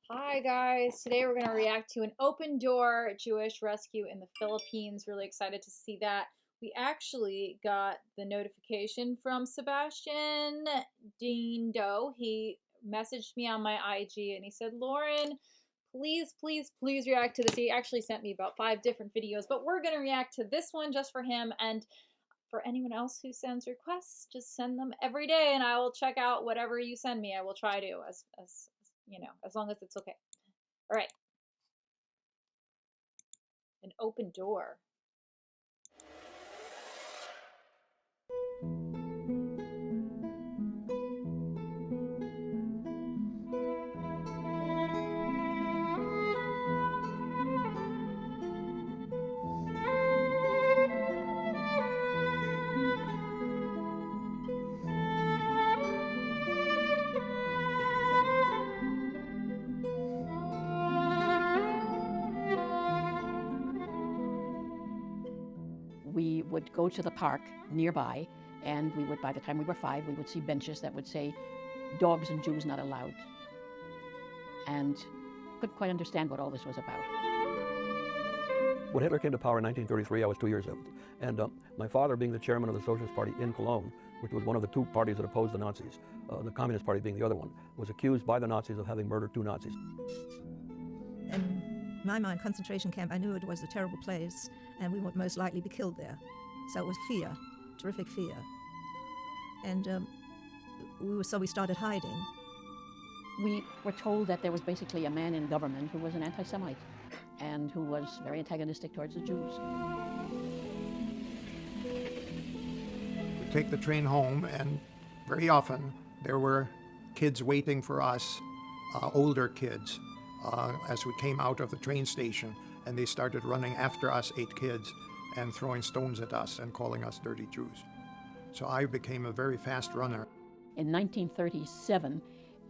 Hi guys, today we're going to react to an open door Jewish rescue in the Philippines. Really excited to see that. We actually got the notification from Sebastian Dean Doe. He messaged me on my IG and he said, Lauren, please, please, please react to this. He actually sent me about 5 different videos, but we're going to react to this one just for him. And for anyone else who sends requests, just send them every day and I will check out whatever you send me. I will try to as as long as it's okay. All right. An open door. We would go to the park nearby, and we would, by the time we were 5, we would see benches that would say, "Dogs and Jews not allowed." And couldn't quite understand what all this was about. When Hitler came to power in 1933, I was 2 years old. And my father, being the chairman of the Socialist Party in Cologne, which was one of the 2 parties that opposed the Nazis, the Communist Party being the other one, was accused by the Nazis of having murdered 2 Nazis. In my mind, concentration camp, I knew it was a terrible place and we would most likely be killed there. So it was fear, terrific fear. And so we started hiding. We were told that there was basically a man in government who was an anti-Semite and who was very antagonistic towards the Jews. We'd take the train home, and very often there were kids waiting for us, older kids, as we came out of the train station, and they started running after us 8 kids and throwing stones at us and calling us dirty Jews. So I became a very fast runner. In 1937,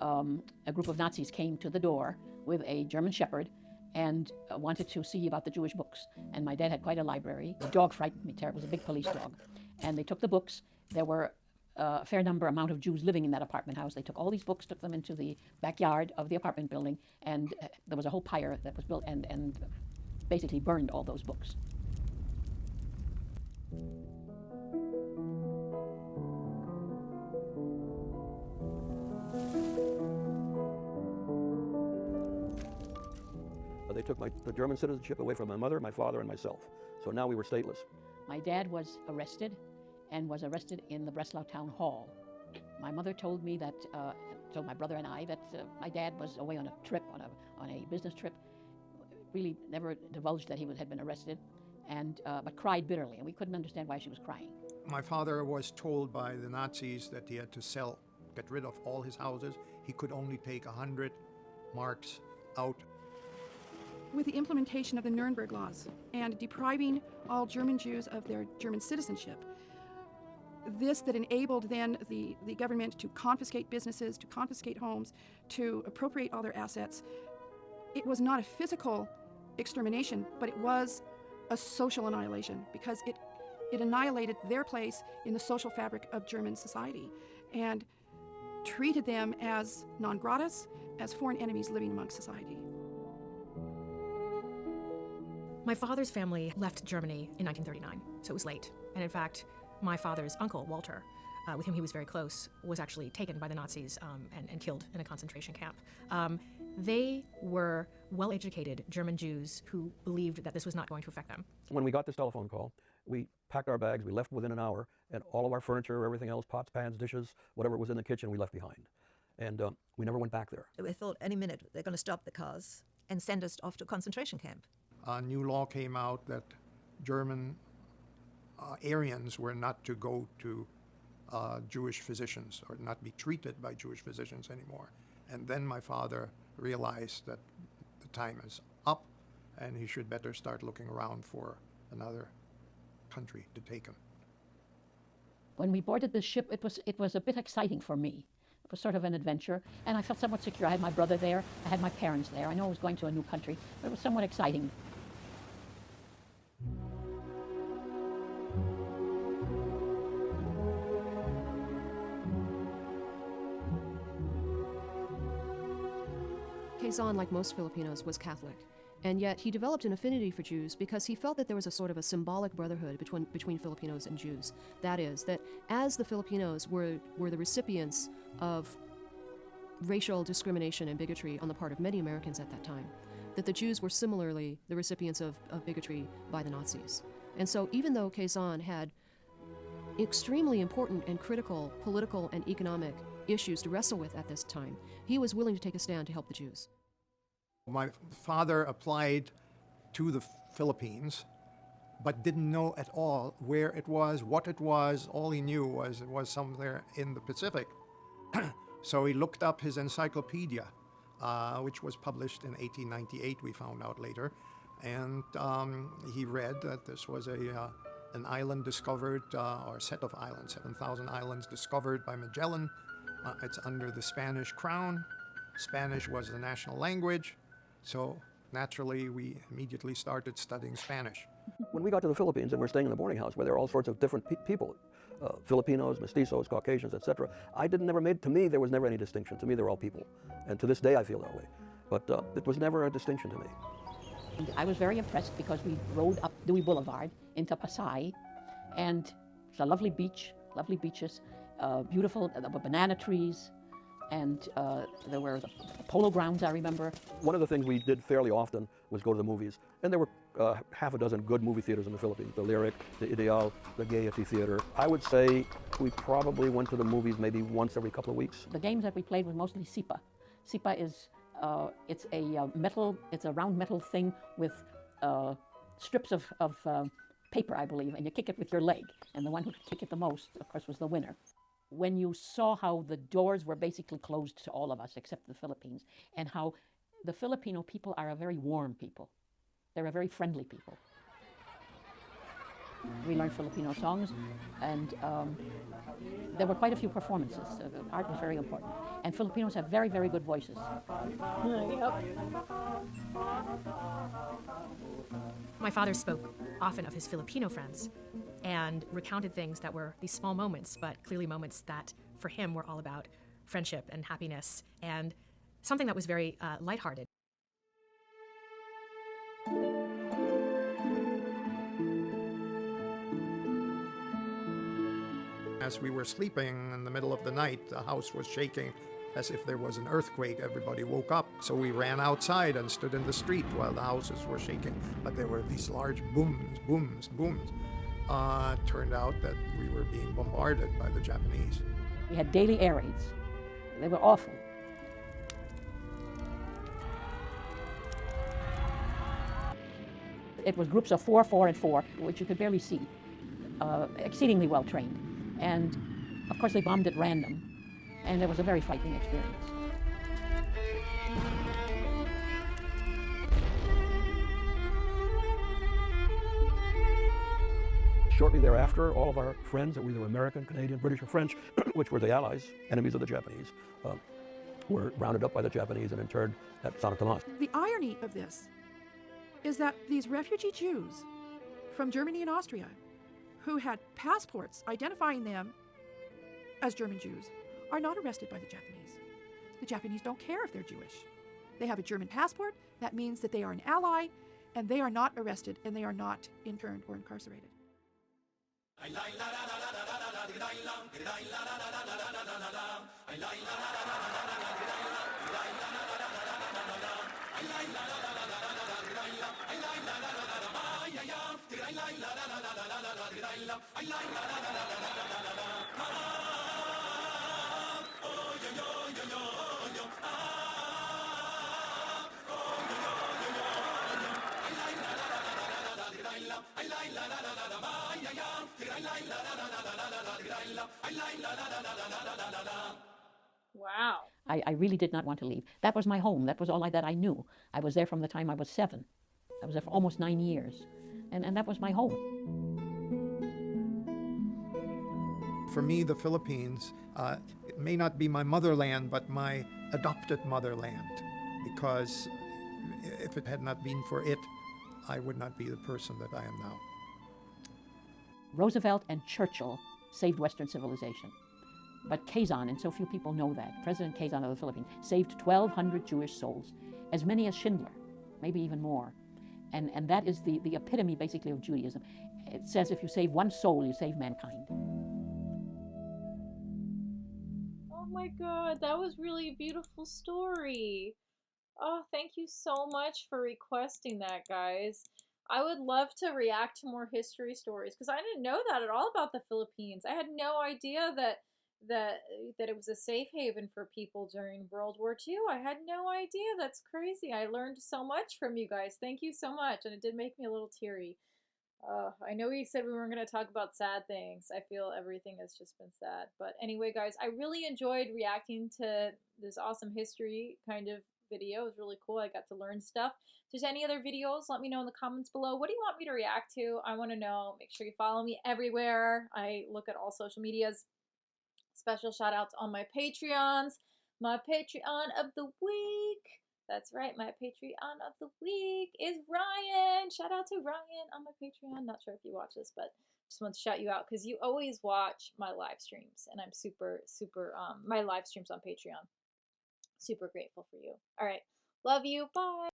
a group of Nazis came to the door with a German Shepherd and wanted to see about the Jewish books. And my dad had quite a library. The dog frightened me terribly. It was a big police dog. And they took the books. There were a fair amount of Jews living in that apartment house. They took all these books, took them into the backyard of the apartment building, and there was a whole pyre that was built and basically burned all those books. They took the German citizenship away from my mother, my father, and myself. So now we were stateless. My dad was arrested and was arrested in the Breslau Town Hall. My mother told me that, told my brother and I that my dad was away on a trip, on a business trip, really never divulged that he had been arrested, but cried bitterly, and we couldn't understand why she was crying. My father was told by the Nazis that he had to get rid of all his houses. He could only take 100 marks out. With the implementation of the Nuremberg laws and depriving all German Jews of their German citizenship, this that enabled then the government to confiscate businesses, to confiscate homes, to appropriate all their assets, it was not a physical extermination, but it was a social annihilation, because it annihilated their place in the social fabric of German society and treated them as non gratas, as foreign enemies living amongst society. My father's family left Germany in 1939, so it was late. And in fact, my father's uncle, Walter, with whom he was very close, was actually taken by the Nazis and killed in a concentration camp. They were well-educated German Jews who believed that this was not going to affect them. When we got this telephone call, we packed our bags, we left within an hour, and all of our furniture, everything else, pots, pans, dishes, whatever was in the kitchen, we left behind. And we never went back there. We thought any minute they're going to stop the cars and send us off to a concentration camp. A new law came out that German Aryans were not to go to Jewish physicians or not be treated by Jewish physicians anymore. And then my father realized that the time is up and he should better start looking around for another country to take him. When we boarded the ship, it was a bit exciting for me. It was sort of an adventure, and I felt somewhat secure. I had my brother there, I had my parents there. I know I was going to a new country, but it was somewhat exciting. Quezon, like most Filipinos, was Catholic. And yet he developed an affinity for Jews because he felt that there was a sort of a symbolic brotherhood between Filipinos and Jews. That is, that as the Filipinos were the recipients of racial discrimination and bigotry on the part of many Americans at that time, that the Jews were similarly the recipients of bigotry by the Nazis. And so even though Quezon had extremely important and critical political and economic issues to wrestle with at this time, he was willing to take a stand to help the Jews. My father applied to the Philippines, but didn't know at all where it was, what it was. All he knew was it was somewhere in the Pacific. So he looked up his encyclopedia, which was published in 1898, we found out later. And he read that this was an island discovered, or a set of islands, 7,000 islands discovered by Magellan. It's under the Spanish crown. Spanish was the national language. So naturally, we immediately started studying Spanish. When we got to the Philippines and we're staying in the boarding house where there are all sorts of different people, Filipinos, mestizos, Caucasians, etc., to me, there was never any distinction. To me, they're all people. And to this day, I feel that way. But it was never a distinction to me. And I was very impressed because we rode up Dewey Boulevard into Pasay, and it's a lovely beach, lovely beaches, beautiful banana trees, and there were the polo grounds, I remember. One of the things we did fairly often was go to the movies, and there were half a dozen good movie theaters in the Philippines, the Lyric, the Ideal, the Gaiety Theater. I would say we probably went to the movies maybe once every couple of weeks. The games that we played were mostly sipa. Sipa is, it's a round metal thing with strips of paper, I believe, and you kick it with your leg, and the one who could kick it the most, of course, was the winner. When you saw how the doors were basically closed to all of us except the Philippines, and how the Filipino people are a very warm people. They're a very friendly people. We learned Filipino songs, and there were quite a few performances. So the art was very important. And Filipinos have very, very good voices. Yep. My father spoke often of his Filipino friends and recounted things that were these small moments, but clearly moments that for him were all about friendship and happiness and something that was very lighthearted. As we were sleeping in the middle of the night, the house was shaking as if there was an earthquake. Everybody woke up. So we ran outside and stood in the street while the houses were shaking. But there were these large booms, booms, booms. Turned out that we were being bombarded by the Japanese. We had daily air raids. They were awful. It was groups of 4, 4, and 4, which you could barely see, exceedingly well trained. And of course they bombed at random, and it was a very frightening experience. Shortly thereafter, all of our friends that were either American, Canadian, British, or French, which were the Allies, enemies of the Japanese, were rounded up by the Japanese and interned at Santo Tomas. The irony of this is that these refugee Jews from Germany and Austria who had passports identifying them as German Jews are not arrested by the Japanese. The Japanese don't care if they're Jewish. They have a German passport. That means that they are an ally, and they are not arrested, and they are not interned or incarcerated. Wow. I really did not want to leave. That was my home. That was all that I knew. I was there from the time I was 7. I was there for almost 9 years. And that was my home. For me, the Philippines, it may not be my motherland, but my adopted motherland, because if it had not been for it, I would not be the person that I am now. Roosevelt and Churchill saved Western civilization. But Quezon, and so few people know that, President Quezon of the Philippines, saved 1,200 Jewish souls, as many as Schindler, maybe even more. And that is the epitome, basically, of Judaism. It says if you save one soul, you save mankind. Oh my God, that was really a beautiful story. Oh, thank you so much for requesting that, guys. I would love to react to more history stories because I didn't know that at all about the Philippines. I had no idea that that it was a safe haven for people during World War II. I had no idea. That's crazy. I learned so much from you guys. Thank you so much, and it did make me a little teary. I know we said we weren't going to talk about sad things. I feel everything has just been sad. But anyway, guys, I really enjoyed reacting to this awesome history kind of video. It was really cool. I got to learn stuff. If there's any other videos, let me know in the comments below. What do you want me to react to? I want to know. Make sure you follow me everywhere. I look at all social medias. Special shout outs on my Patreons. My Patreon of the week. That's right, my Patreon of the week is Ryan. Shout out to Ryan on my Patreon. Not sure if you watch this, but just want to shout you out because you always watch my live streams, and I'm super, my live streams on Patreon. Super grateful for you. All right, love you. Bye.